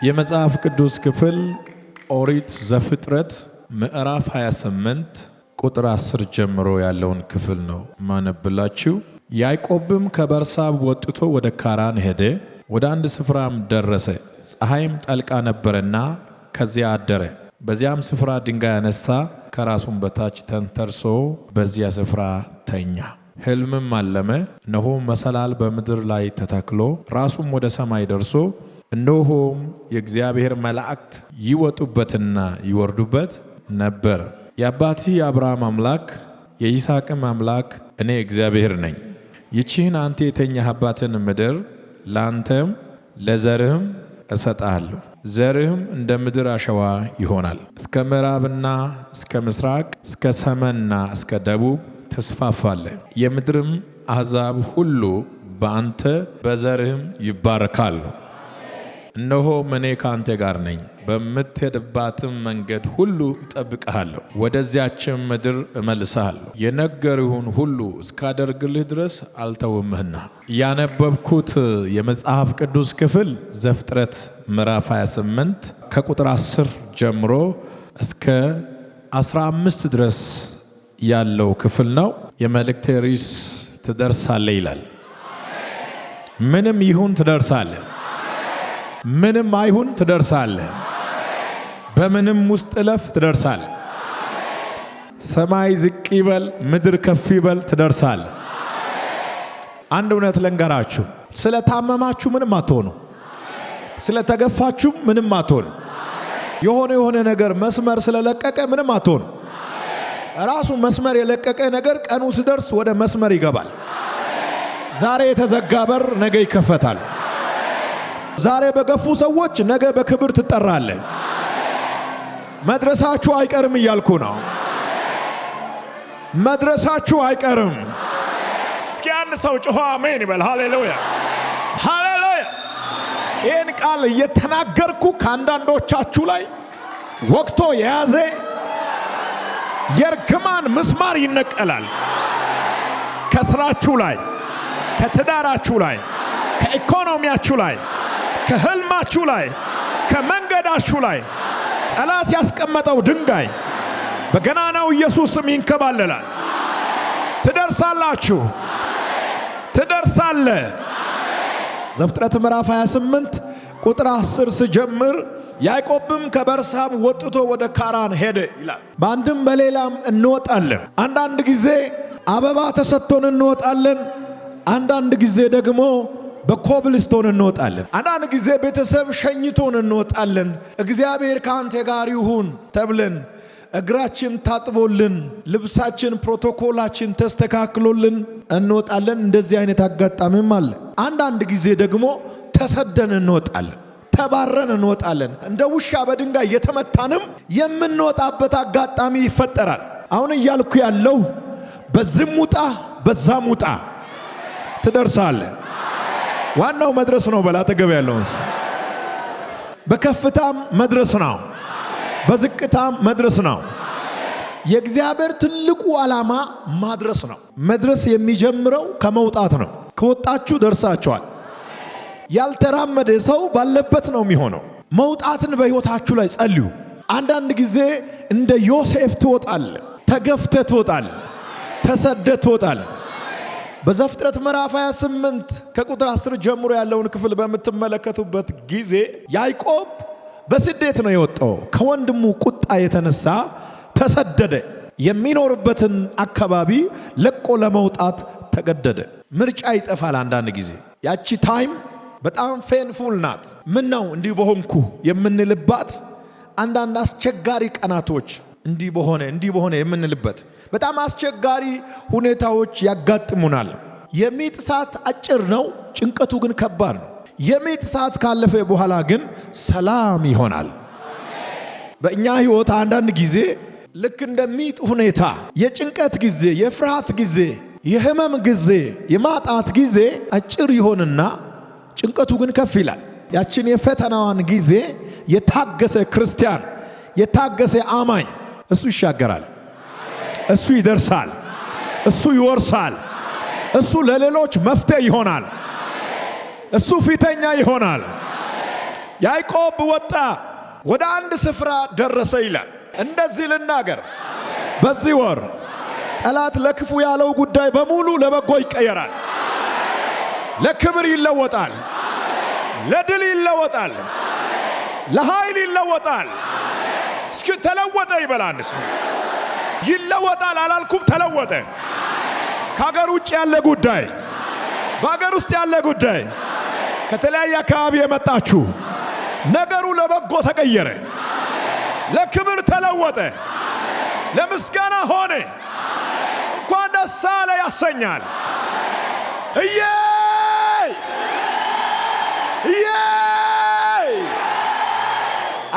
የመጽሐፍ ቅዱስ ክፍል ኦሪት ዘፍጥረት ምዕራፍ 28 ቁጥር 10 ጀምሮ ያለውን ክፍል ነው ማነብላችሁ። ያዕቆብም ከበርሳብ ወጥቶ ወደ ካራን ሄደ። ወደ አንድ ስፍራም ደረሰ። ፀሐይም ጠልቃ ነበርና ከዚያ አደረ። በዚያም ስፍራ ድንጋይ አነሳ፣ ከራሱም በታች ተንተርሶ በዚያ ስፍራ ተኛ። ሕልምም አለመ። እነሆ መሰላል በምድር ላይ ተተክሎ ራሱም ወደ ሰማይ ደርሶ እነሆም የእግዚአብሔር መላእክት ይወጡበትና ይወርዱበት ነበር። የአባትህ የአብርሃም አምላክ የይስሐቅም አምላክ እኔ እግዚአብሔር ነኝ። ይህችን አንተ የተኛህባትን ምድር ላንተም ለዘርህም እሰጥሃለሁ። ዘርህም እንደ ምድር አሸዋ ይሆናል። እስከ ምዕራብና እስከ ምስራቅ፣ እስከ ሰሜንና እስከ ደቡብ ተስፋፋለህ። የምድርም አሕዛብ ሁሉ በአንተ በዘርህም ይባረካሉ። እነሆ እኔ ከአንተ ጋር ነኝ፣ በምትሄድባትም መንገድ ሁሉ እጠብቅሃለሁ፣ ወደዚያችም ምድር እመልስሃለሁ፣ የነገርሁህን ሁሉ እስካደርግልህ ድረስ አልተውምህና። ያነበብኩት የመጽሐፍ ቅዱስ ክፍል ዘፍጥረት ምዕራፍ 28 ከቁጥር 10 ጀምሮ እስከ 15 ድረስ ያለው ክፍል ነው። የመልእክቴ ርዕስ ትደርሳለህ ይላል። ምንም ይሁን ትደርሳለህ። ምንም አይሁን ትደርሳለህ። በምንም ውስጥ እለፍ ትደርሳለህ። ሰማይ ዝቅ ይበል፣ ምድር ከፍ ይበል፣ ትደርሳለህ። አንድ እውነት ልንገራችሁ፣ ስለታመማችሁ ምንም አትሆኑ፣ ስለተገፋችሁ ምንም አትሆኑ፣ የሆነ ነገር መስመር ስለለቀቀ ምንም አትሆኑ። ራሱ መስመር የለቀቀ ነገር ቀኑ ሲደርስ ወደ መስመር ይገባል። ዛሬ የተዘጋ በር ነገ ይከፈታል። ዛሬ በገፉ ሰዎች ነገ በክብር ትጠራለህ። መድረሳችሁ አይቀርም እያልኩ ነው። መድረሳችሁ አይቀርም። እስኪ አንድ ሰው ጮሆ አሜን ይበል። ሃሌሉያ ሃሌሉያ። ይህን ቃል እየተናገርኩ ከአንዳንዶቻችሁ ላይ ወቅቶ የያዘ የርግማን ምስማር ይነቀላል። ከስራችሁ ላይ፣ ከትዳራችሁ ላይ፣ ከኢኮኖሚያችሁ ላይ፣ ከህልማችሁ ላይ፣ ከመንገዳችሁ ላይ ጠላት ያስቀመጠው ድንጋይ በገናናው ኢየሱስ ስም ይንከባለላል። ትደርሳላችሁ፣ ትደርሳለህ። ዘፍጥረት ምዕራፍ 28 ቁጥር 10 ስጀምር ያዕቆብም ከበርሳብ ወጥቶ ወደ ካራን ሄደ ይላል። በአንድም በሌላም እንወጣለን። አንዳንድ ጊዜ አበባ ተሰጥቶን እንወጣለን። አንዳንድ ጊዜ ደግሞ በኮብልስቶን እንወጣለን። አንዳንድ ጊዜ ቤተሰብ ሸኝቶን እንወጣለን። እግዚአብሔር ከአንተ ጋር ይሁን ተብለን እግራችን ታጥቦልን ልብሳችን ፕሮቶኮላችን ተስተካክሎልን እንወጣለን። እንደዚህ አይነት አጋጣሚም አለ። አንዳንድ ጊዜ ደግሞ ተሰደን እንወጣለን፣ ተባረን እንወጣለን። እንደ ውሻ በድንጋይ የተመታንም የምንወጣበት አጋጣሚ ይፈጠራል። አሁን እያልኩ ያለው በዚህም ውጣ በዛም ውጣ ትደርሳለህ። ዋናው መድረስ ነው። በላ አጠገብ ያለውን በከፍታም መድረስ ነው፣ በዝቅታም መድረስ ነው። የእግዚአብሔር ትልቁ ዓላማ ማድረስ ነው። መድረስ የሚጀምረው ከመውጣት ነው። ከወጣችሁ ደርሳችኋል። ያልተራመደ ሰው ባለበት ነው የሚሆነው። መውጣትን በሕይወታችሁ ላይ ጸልዩ። አንዳንድ ጊዜ እንደ ዮሴፍ ትወጣለህ፣ ተገፍተህ ትወጣለህ፣ ተሰደህ ትወጣለህ። በዘፍጥረት ምዕራፍ 28 ከቁጥር 10 ጀምሮ ያለውን ክፍል በምትመለከቱበት ጊዜ ያዕቆብ በስደት ነው የወጣው። ከወንድሙ ቁጣ የተነሳ ተሰደደ። የሚኖርበትን አካባቢ ለቆ ለመውጣት ተገደደ። ምርጫ ይጠፋል። አንዳንድ ጊዜ ያቺ ታይም በጣም ፔንፉል ናት። ምን ነው እንዲህ በሆንኩ የምንልባት አንዳንድ አስቸጋሪ ቀናቶች እንዲህ በሆነ የምንልበት በጣም አስቸጋሪ ሁኔታዎች ያጋጥሙናል። የሚጥ ሰዓት አጭር ነው፣ ጭንቀቱ ግን ከባድ ነው። የሚጥ ሰዓት ካለፈ በኋላ ግን ሰላም ይሆናል። በእኛ ሕይወት አንዳንድ ጊዜ ልክ እንደ ሚጥ ሁኔታ የጭንቀት ጊዜ፣ የፍርሃት ጊዜ፣ የህመም ጊዜ፣ የማጣት ጊዜ አጭር ይሆንና ጭንቀቱ ግን ከፍ ይላል። ያችን የፈተናዋን ጊዜ የታገሰ ክርስቲያን፣ የታገሰ አማኝ እሱ ይሻገራል፣ እሱ ይደርሳል፣ እሱ ይወርሳል፣ እሱ ለሌሎች መፍትሄ ይሆናል፣ እሱ ፊተኛ ይሆናል። ያዕቆብ ወጣ፣ ወደ አንድ ስፍራ ደረሰ ይላል። እንደዚህ ልናገር፣ በዚህ ወር ጠላት ለክፉ ያለው ጉዳይ በሙሉ ለበጎ ይቀየራል፣ ለክብር ይለወጣል፣ ለድል ይለወጣል፣ ለኃይል ይለወጣል። እስኪ ተለወጠ ይበላንስ። ይለወጣል አላልኩም? ተለወጠ። ከሀገር ውጭ ያለ ጉዳይ፣ በሀገር ውስጥ ያለ ጉዳይ፣ ከተለያየ አካባቢ የመጣችሁ ነገሩ ለበጎ ተቀየረ፣ ለክብር ተለወጠ፣ ለምስጋና ሆነ። እንኳን ደስ አለ ያሰኛል።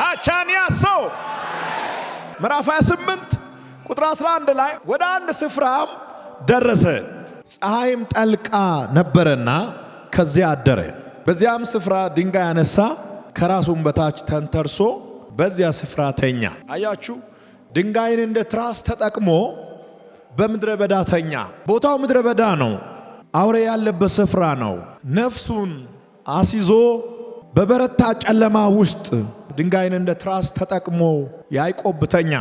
አቻንያሶ ምዕራፍ 28 ቁጥር 11 ላይ ወደ አንድ ስፍራም ደረሰ፣ ፀሐይም ጠልቃ ነበረና ከዚያ አደረ። በዚያም ስፍራ ድንጋይ አነሳ፣ ከራሱም በታች ተንተርሶ በዚያ ስፍራ ተኛ። አያችሁ፣ ድንጋይን እንደ ትራስ ተጠቅሞ በምድረ በዳ ተኛ። ቦታው ምድረ በዳ ነው፣ አውሬ ያለበት ስፍራ ነው። ነፍሱን አሲዞ በበረታ ጨለማ ውስጥ ድንጋይን እንደ ትራስ ተጠቅሞ ያዕቆብ ተኛ።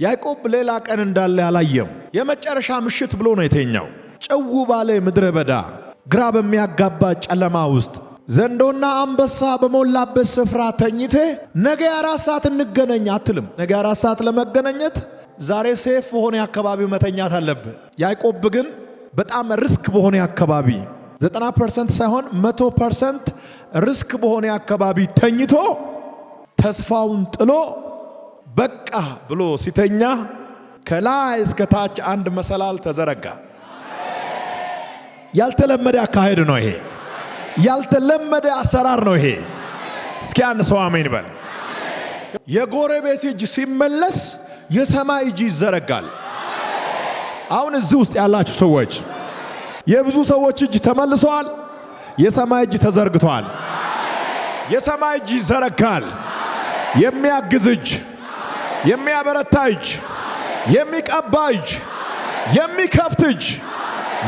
ያዕቆብ ሌላ ቀን እንዳለ አላየም። የመጨረሻ ምሽት ብሎ ነው የተኛው። ጭው ባለ ምድረ በዳ ግራ በሚያጋባ ጨለማ ውስጥ ዘንዶና አንበሳ በሞላበት ስፍራ ተኝቴ ነገ 4 ሰዓት እንገናኝ አትልም። ነገ 4 ሰዓት ለመገናኘት ዛሬ ሴፍ በሆነ አካባቢ መተኛት አለብህ። ያዕቆብ ግን በጣም ሪስክ በሆነ አካባቢ 90% ሳይሆን 100% ሪስክ በሆነ አካባቢ ተኝቶ ተስፋውን ጥሎ በቃ ብሎ ሲተኛ ከላይ እስከ ታች አንድ መሰላል ተዘረጋ። ያልተለመደ አካሄድ ነው ይሄ። ያልተለመደ አሰራር ነው ይሄ። እስኪ አንድ ሰው አሜን በል። የጎረቤት እጅ ሲመለስ የሰማይ እጅ ይዘረጋል። አሁን እዚህ ውስጥ ያላችሁ ሰዎች የብዙ ሰዎች እጅ ተመልሰዋል። የሰማይ እጅ ተዘርግቷል። የሰማይ እጅ ይዘረጋል። የሚያግዝ እጅ፣ የሚያበረታ እጅ፣ የሚቀባ እጅ፣ የሚከፍት እጅ፣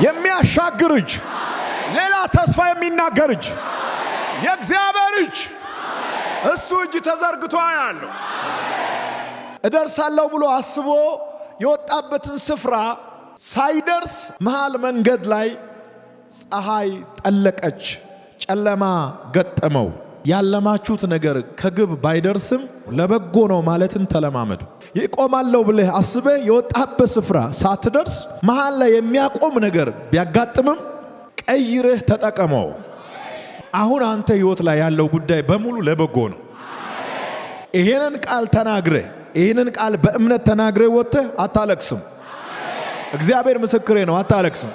የሚያሻግር እጅ፣ ሌላ ተስፋ የሚናገር እጅ፣ የእግዚአብሔር እጅ፣ እሱ እጅ ተዘርግቶ ያለው እደርሳለሁ ብሎ አስቦ የወጣበትን ስፍራ ሳይደርስ መሃል መንገድ ላይ ፀሐይ ጠለቀች፣ ጨለማ ገጠመው። ያለማችሁት ነገር ከግብ ባይደርስም ለበጎ ነው ማለትን ተለማመዱ። ይቆማለሁ ብለህ አስበህ የወጣበት ስፍራ ሳትደርስ መሃል ላይ የሚያቆም ነገር ቢያጋጥምም ቀይረህ ተጠቀመው። አሁን አንተ ህይወት ላይ ያለው ጉዳይ በሙሉ ለበጎ ነው። ይሄንን ቃል ተናግረህ ይሄንን ቃል በእምነት ተናግረህ ወጥተህ አታለቅስም። እግዚአብሔር ምስክሬ ነው፣ አታለቅስም።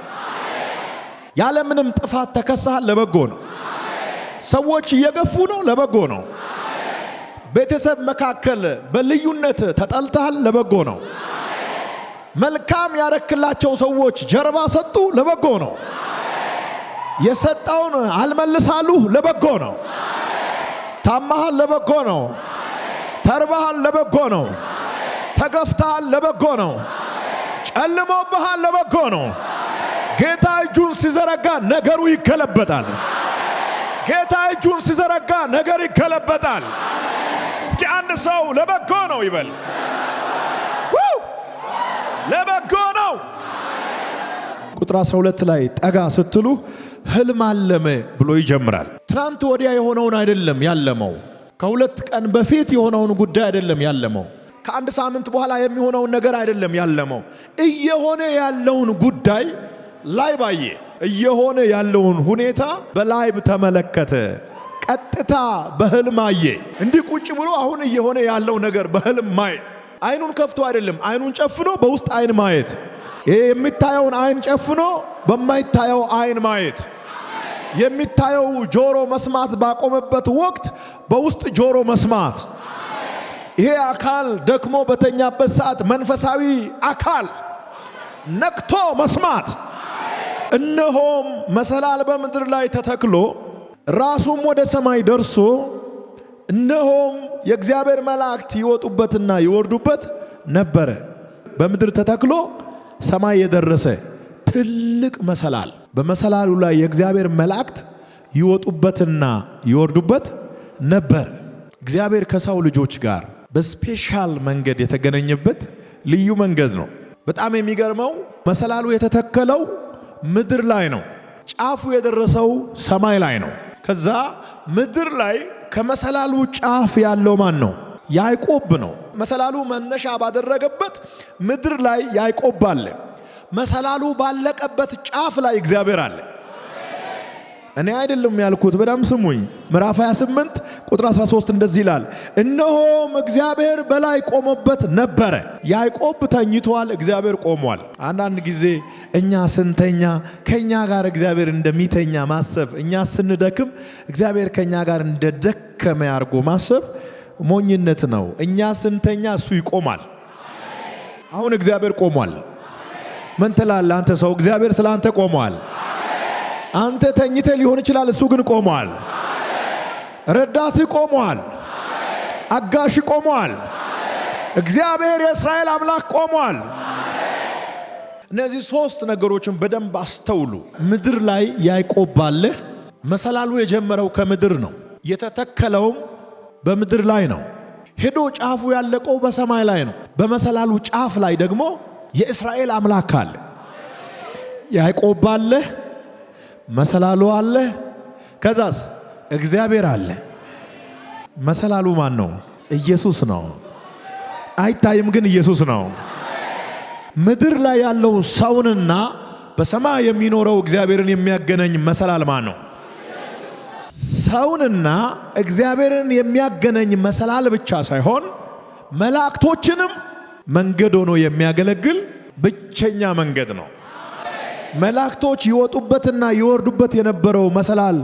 ያለምንም ጥፋት ተከሳሃል፣ ለበጎ ነው። ሰዎች እየገፉ ነው፣ ለበጎ ነው። ቤተሰብ መካከል በልዩነት ተጠልተሃል፣ ለበጎ ነው። መልካም ያረክላቸው ሰዎች ጀርባ ሰጡ፣ ለበጎ ነው። የሰጠውን አልመልሳሉ፣ ለበጎ ነው። ታማሃል፣ ለበጎ ነው። ተርባሃል፣ ለበጎ ነው። ተገፍተሃል፣ ለበጎ ነው። ጨልሞብሃል፣ ለበጎ ነው። ጌታ እጁን ሲዘረጋ ነገሩ ይገለበጣል። ጌታ እጁን ሲዘረጋ ነገር ይገለበጣል። እስኪ አንድ ሰው ለበጎ ነው ይበል። ለበጎ ነው። ቁጥር 12 ላይ ጠጋ ስትሉ ህልም አለመ ብሎ ይጀምራል። ትናንት ወዲያ የሆነውን አይደለም ያለመው። ከሁለት ቀን በፊት የሆነውን ጉዳይ አይደለም ያለመው። ከአንድ ሳምንት በኋላ የሚሆነውን ነገር አይደለም ያለመው። እየሆነ ያለውን ጉዳይ ላይ ባየ፣ እየሆነ ያለውን ሁኔታ በላይብ ተመለከተ። ቀጥታ በህልም አየ። እንዲህ ቁጭ ብሎ አሁን እየሆነ ያለው ነገር በህልም ማየት፣ አይኑን ከፍቶ አይደለም፣ አይኑን ጨፍኖ በውስጥ አይን ማየት። ይሄ የሚታየውን አይን ጨፍኖ በማይታየው አይን ማየት። የሚታየው ጆሮ መስማት ባቆመበት ወቅት በውስጥ ጆሮ መስማት። ይሄ አካል ደክሞ በተኛበት ሰዓት መንፈሳዊ አካል ነቅቶ መስማት። እነሆም መሰላል በምድር ላይ ተተክሎ ራሱም ወደ ሰማይ ደርሶ እነሆም የእግዚአብሔር መላእክት ይወጡበትና ይወርዱበት ነበረ። በምድር ተተክሎ ሰማይ የደረሰ ትልቅ መሰላል፣ በመሰላሉ ላይ የእግዚአብሔር መላእክት ይወጡበትና ይወርዱበት ነበር። እግዚአብሔር ከሰው ልጆች ጋር በስፔሻል መንገድ የተገናኘበት ልዩ መንገድ ነው። በጣም የሚገርመው መሰላሉ የተተከለው ምድር ላይ ነው። ጫፉ የደረሰው ሰማይ ላይ ነው። ከዛ ምድር ላይ ከመሰላሉ ጫፍ ያለው ማን ነው? ያዕቆብ ነው። መሰላሉ መነሻ ባደረገበት ምድር ላይ ያዕቆብ አለ። መሰላሉ ባለቀበት ጫፍ ላይ እግዚአብሔር አለ። እኔ አይደለም ያልኩት፣ በደም ስሙኝ። ምዕራፍ 28 ቁጥር 13 እንደዚህ ይላል፣ እነሆም እግዚአብሔር በላይ ቆሞበት ነበረ። ያዕቆብ ተኝቷል፣ እግዚአብሔር ቆሟል። አንዳንድ ጊዜ እኛ ስንተኛ ከኛ ጋር እግዚአብሔር እንደሚተኛ ማሰብ፣ እኛ ስንደክም እግዚአብሔር ከኛ ጋር እንደደከመ ያርጎ ማሰብ ሞኝነት ነው። እኛ ስንተኛ እሱ ይቆማል። አሁን እግዚአብሔር ቆሟል። ምን ትላለህ አንተ ሰው? እግዚአብሔር ስላንተ ቆሟል። አንተ ተኝተ ሊሆን ይችላል፣ እሱ ግን ቆሟል። ረዳት ቆሟል። አጋሽ ቆሟል። እግዚአብሔር የእስራኤል አምላክ ቆሟል። እነዚህ ሶስት ነገሮችን በደንብ አስተውሉ። ምድር ላይ ያዕቆብ አለ። መሰላሉ የጀመረው ከምድር ነው፣ የተተከለውም በምድር ላይ ነው። ሄዶ ጫፉ ያለቀው በሰማይ ላይ ነው። በመሰላሉ ጫፍ ላይ ደግሞ የእስራኤል አምላክ አለ። ያዕቆብ አለ፣ መሰላሉ አለ፣ ከዛስ እግዚአብሔር አለ። መሰላሉ ማን ነው? ኢየሱስ ነው። አይታይም ግን ኢየሱስ ነው። ምድር ላይ ያለው ሰውንና በሰማይ የሚኖረው እግዚአብሔርን የሚያገናኝ መሰላል ማን ነው? ሰውንና እግዚአብሔርን የሚያገናኝ መሰላል ብቻ ሳይሆን መላእክቶችንም መንገድ ሆኖ የሚያገለግል ብቸኛ መንገድ ነው። መላእክቶች ይወጡበትና ይወርዱበት የነበረው መሰላል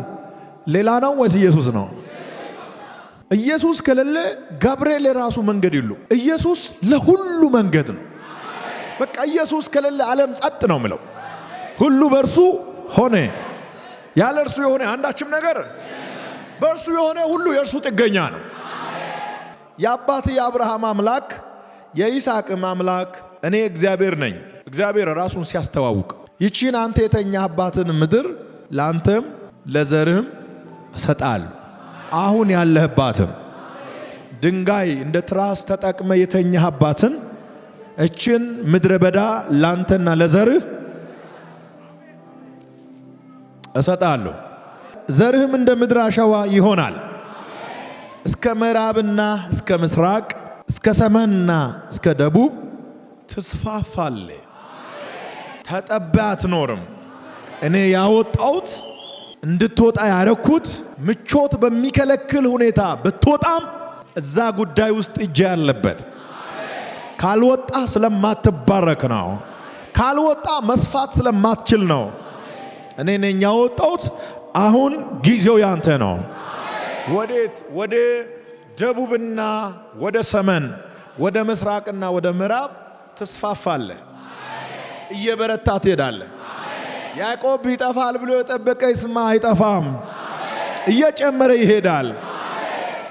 ሌላ ነው ወይስ ኢየሱስ ነው? ኢየሱስ ከሌለ ገብርኤል የራሱ መንገድ የሉ። ኢየሱስ ለሁሉ መንገድ ነው። በቃ ኢየሱስ ከሌለ ዓለም ጸጥ ነው ምለው። ሁሉ በእርሱ ሆነ፣ ያለ እርሱ የሆነ አንዳችም ነገር፣ በእርሱ የሆነ ሁሉ የእርሱ ጥገኛ ነው። የአባት የአብርሃም አምላክ የይስሐቅም አምላክ እኔ እግዚአብሔር ነኝ። እግዚአብሔር ራሱን ሲያስተዋውቅ ይቺን አንተ የተኛህባትን ምድር ለአንተም ለዘርህም እሰጣለሁ። አሁን ያለህባትን ድንጋይ እንደ ትራስ ተጠቅመ የተኛህባትን እችን ምድረ በዳ ላንተና ለዘርህ እሰጣለሁ። ዘርህም እንደ ምድር አሸዋ ይሆናል። እስከ ምዕራብና እስከ ምስራቅ፣ እስከ ሰሜንና እስከ ደቡብ ትስፋፋለህ። ተጠብቀህ አትኖርም። እኔ ያወጣሁት እንድትወጣ ያረኩት ምቾት በሚከለክል ሁኔታ ብትወጣም እዛ ጉዳይ ውስጥ እጅ ያለበት። ካልወጣ ስለማትባረክ ነው። ካልወጣ መስፋት ስለማትችል ነው። እኔ ነኝ ያወጣሁት። አሁን ጊዜው ያንተ ነው። ወዴት? ወደ ደቡብና ወደ ሰሜን፣ ወደ ምስራቅና ወደ ምዕራብ ትስፋፋለህ። እየበረታ ትሄዳለህ። ያዕቆብ ይጠፋል ብሎ የጠበቀ ይስማ፣ አይጠፋም። እየጨመረ ይሄዳል።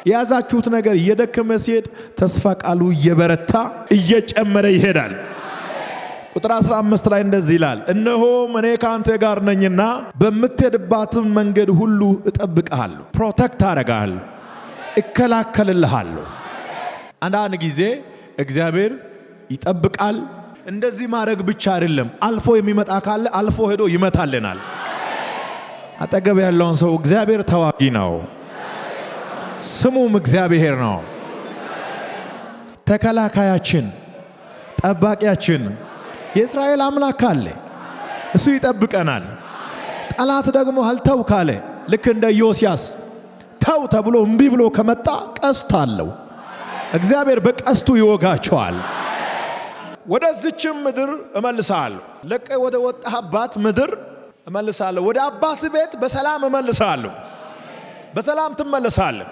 የያዛችሁት ነገር እየደከመ ሲሄድ ተስፋ ቃሉ እየበረታ እየጨመረ ይሄዳል። ቁጥር 15 ላይ እንደዚህ ይላል፣ እነሆም እኔ ካንተ ጋር ነኝና በምትሄድባትም መንገድ ሁሉ እጠብቅሃለሁ፣ ፕሮቴክት አደርግሃለሁ፣ እከላከልልሃለሁ። አንዳንድ ጊዜ እግዚአብሔር ይጠብቃል። እንደዚህ ማድረግ ብቻ አይደለም፣ አልፎ የሚመጣ ካለ አልፎ ሄዶ ይመታልናል። አጠገብ ያለውን ሰው እግዚአብሔር ተዋጊ ነው፣ ስሙም እግዚአብሔር ነው። ተከላካያችን፣ ጠባቂያችን የእስራኤል አምላክ አለ። እሱ ይጠብቀናል። ጠላት ደግሞ አልተው ካለ ልክ እንደ ዮስያስ ተው ተብሎ እምቢ ብሎ ከመጣ ቀስት አለው። እግዚአብሔር በቀስቱ ይወጋቸዋል። ወደዚችም ምድር እመልሳለሁ፣ ለቀ ወደ ወጣህባት ምድር እመልሳለሁ። ወደ አባት ቤት በሰላም እመልሳለሁ። በሰላም ትመለሳለህ።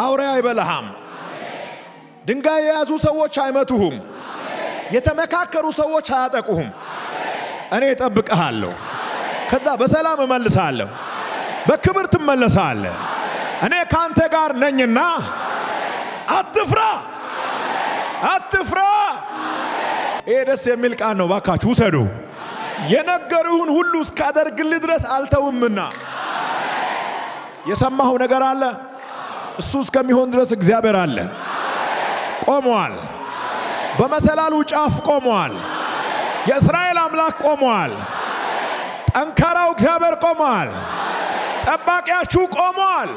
አውሬ አይበላህም። ድንጋይ የያዙ ሰዎች አይመቱህም። የተመካከሩ ሰዎች አያጠቁህም። እኔ እጠብቅሃለሁ። ከዛ በሰላም እመልሳለሁ። በክብር ትመለሳለህ። እኔ ካንተ ጋር ነኝና አትፍራ፣ አትፍራ። ይሄ ደስ የሚል ቃል ነው። ባካችሁ ውሰዱ። የነገሩህን ሁሉ እስካደርግልህ ድረስ አልተውምና። የሰማኸው ነገር አለ። እሱ እስከሚሆን ድረስ እግዚአብሔር አለ። ቆመዋል። በመሰላሉ ጫፍ ቆመዋል። የእስራኤል አምላክ ቆመዋል። ጠንካራው እግዚአብሔር ቆመዋል። ጠባቂያችሁ ቆመዋል።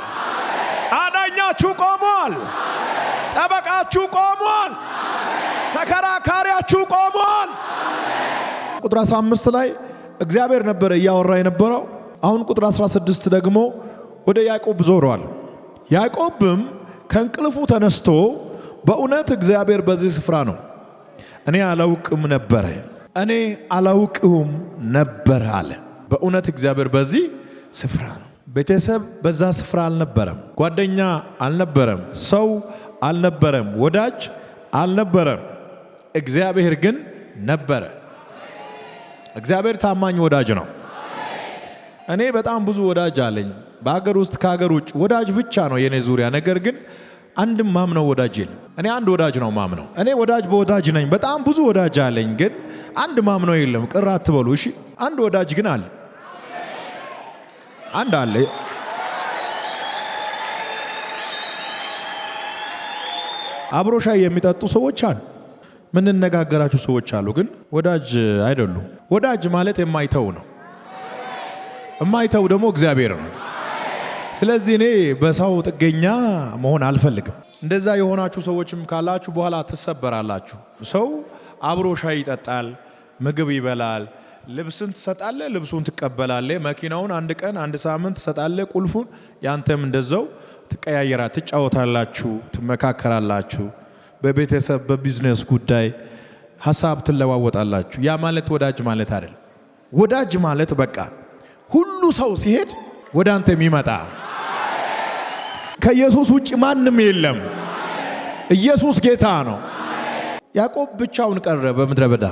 አዳኛችሁ ቆመዋል። ጠበቃችሁ ቆመዋል። ተከራካሪያችሁ ቆመዋል። ቁጥር 15 ላይ እግዚአብሔር ነበረ እያወራ የነበረው። አሁን ቁጥር 16 ደግሞ ወደ ያዕቆብ ዞሯል። ያዕቆብም ከእንቅልፉ ተነስቶ በእውነት እግዚአብሔር በዚህ ስፍራ ነው፣ እኔ አላውቅም ነበር አለ። በእውነት እግዚአብሔር በዚህ ስፍራ ነው። ቤተሰብ በዛ ስፍራ አልነበረም። ጓደኛ አልነበረም። ሰው አልነበረም። ወዳጅ አልነበረም። እግዚአብሔር ግን ነበረ። እግዚአብሔር ታማኝ ወዳጅ ነው። እኔ በጣም ብዙ ወዳጅ አለኝ፣ በአገር ውስጥ ከአገር ውጭ ወዳጅ ብቻ ነው የኔ ዙሪያ። ነገር ግን አንድም ማምነው ወዳጅ የለም። እኔ አንድ ወዳጅ ነው ማምነው። እኔ ወዳጅ በወዳጅ ነኝ። በጣም ብዙ ወዳጅ አለኝ፣ ግን አንድ ማምነው የለም። ቅር አትበሉ እሺ። አንድ ወዳጅ ግን አለ። አንድ አለ። አብሮ ሻይ የሚጠጡ ሰዎች አሉ። ምን እንነጋገራችሁ ሰዎች አሉ፣ ግን ወዳጅ አይደሉም። ወዳጅ ማለት የማይተው ነው። የማይተው ደግሞ እግዚአብሔር ነው። ስለዚህ እኔ በሰው ጥገኛ መሆን አልፈልግም። እንደዛ የሆናችሁ ሰዎችም ካላችሁ በኋላ ትሰበራላችሁ። ሰው አብሮ ሻይ ይጠጣል፣ ምግብ ይበላል፣ ልብስን ትሰጣለህ፣ ልብሱን ትቀበላለህ። መኪናውን አንድ ቀን አንድ ሳምንት ትሰጣለህ፣ ቁልፉን። ያንተም እንደዛው ትቀያየራ፣ ትጫወታላችሁ፣ ትመካከራላችሁ። በቤተሰብ በቢዝነስ ጉዳይ ሐሳብ ትለዋወጣላችሁ። ያ ማለት ወዳጅ ማለት አይደለም። ወዳጅ ማለት በቃ ሁሉ ሰው ሲሄድ ወደ አንተ የሚመጣ ከኢየሱስ ውጭ ማንም የለም። ኢየሱስ ጌታ ነው። ያዕቆብ ብቻውን ቀረ በምድረ በዳ፣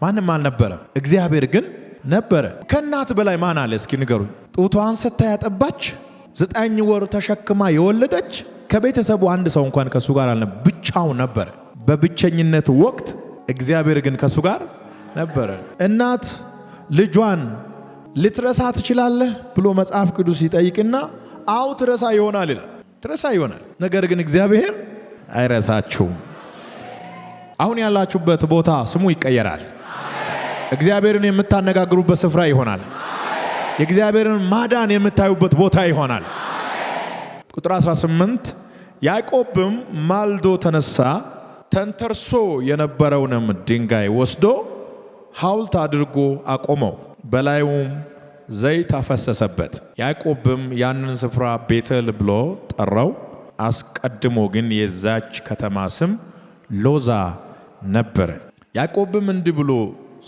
ማንም አልነበረም። እግዚአብሔር ግን ነበረ። ከእናት በላይ ማን አለ እስኪ ንገሩኝ? ጡቷን ሰጥታ ያጠባች፣ 9 ወር ተሸክማ የወለደች፣ ከቤተሰቡ አንድ ሰው እንኳን ከሱ ጋር አልነበረ፣ ብቻውን ነበረ። በብቸኝነት ወቅት እግዚአብሔር ግን ከሱ ጋር ነበረ። እናት ልጇን ልትረሳ ትችላለህ ብሎ መጽሐፍ ቅዱስ ይጠይቅና አው ትረሳ ይሆናል ይላል። ትረሳ ይሆናል። ነገር ግን እግዚአብሔር አይረሳችሁም። አሁን ያላችሁበት ቦታ ስሙ ይቀየራል። እግዚአብሔርን የምታነጋግሩበት ስፍራ ይሆናል። የእግዚአብሔርን ማዳን የምታዩበት ቦታ ይሆናል። ቁጥር 18 ያዕቆብም ማልዶ ተነሳ፣ ተንተርሶ የነበረውንም ድንጋይ ወስዶ ሐውልት አድርጎ አቆመው፣ በላዩም ዘይት አፈሰሰበት። ያዕቆብም ያንን ስፍራ ቤቴል ብሎ ጠራው። አስቀድሞ ግን የዛች ከተማ ስም ሎዛ ነበረ። ያዕቆብም እንዲህ ብሎ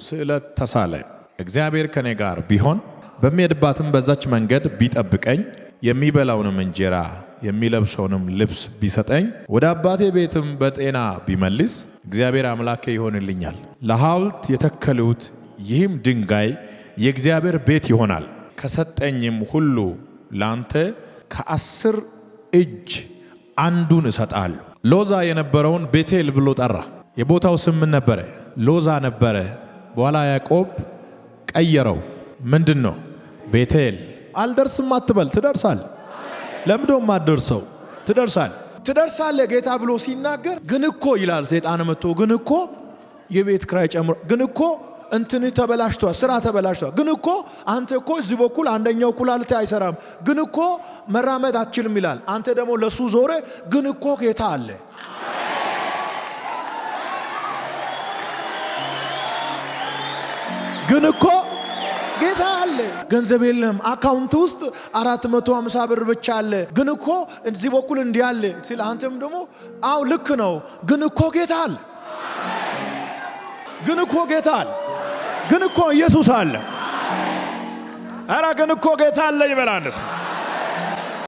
ስዕለት ተሳለ፣ እግዚአብሔር ከኔ ጋር ቢሆን በሚሄድባትም በዛች መንገድ ቢጠብቀኝ፣ የሚበላውንም እንጀራ የሚለብሰውንም ልብስ ቢሰጠኝ፣ ወደ አባቴ ቤትም በጤና ቢመልስ፣ እግዚአብሔር አምላኬ ይሆንልኛል። ለሐውልት የተከሉት ይህም ድንጋይ የእግዚአብሔር ቤት ይሆናል። ከሰጠኝም ሁሉ ላንተ ከ10 እጅ አንዱን እሰጣለሁ። ሎዛ የነበረውን ቤቴል ብሎ ጠራ። የቦታው ስም ምን ነበረ? ሎዛ ነበረ። በኋላ ያዕቆብ ቀየረው። ምንድን ነው? ቤቴል። አልደርስም አትበል፣ ትደርሳል። ለምዶም አትደርሰው፣ ትደርሳለ ጌታ ብሎ ሲናገር ግን እኮ ይላል ሰይጣን መጥቶ፣ ግን እኮ የቤት ክራይ ጨምሮ፣ ግን እኮ እንትን ተበላሽቷል፣ ስራ ተበላሽቷል፣ ግን እኮ አንተ እኮ እዚህ በኩል አንደኛው ኩላሊት አይሰራም፣ ግን እኮ መራመድ አትችልም ይላል። አንተ ደግሞ ለሱ ዞረ፣ ግን እኮ ጌታ አለ። ግን እኮ ጌታ አለ። ገንዘብ የለም አካውንት ውስጥ 450 ብር ብቻ አለ፣ ግን እኮ እዚህ በኩል እንዲህ አለ ሲል አንተም ደግሞ አው ልክ ነው፣ ግን እኮ ጌታ አለ። ግን እኮ ጌታ አለ። ግን እኮ ኢየሱስ አለ። አረ ግን እኮ ጌታ አለ ይበላል።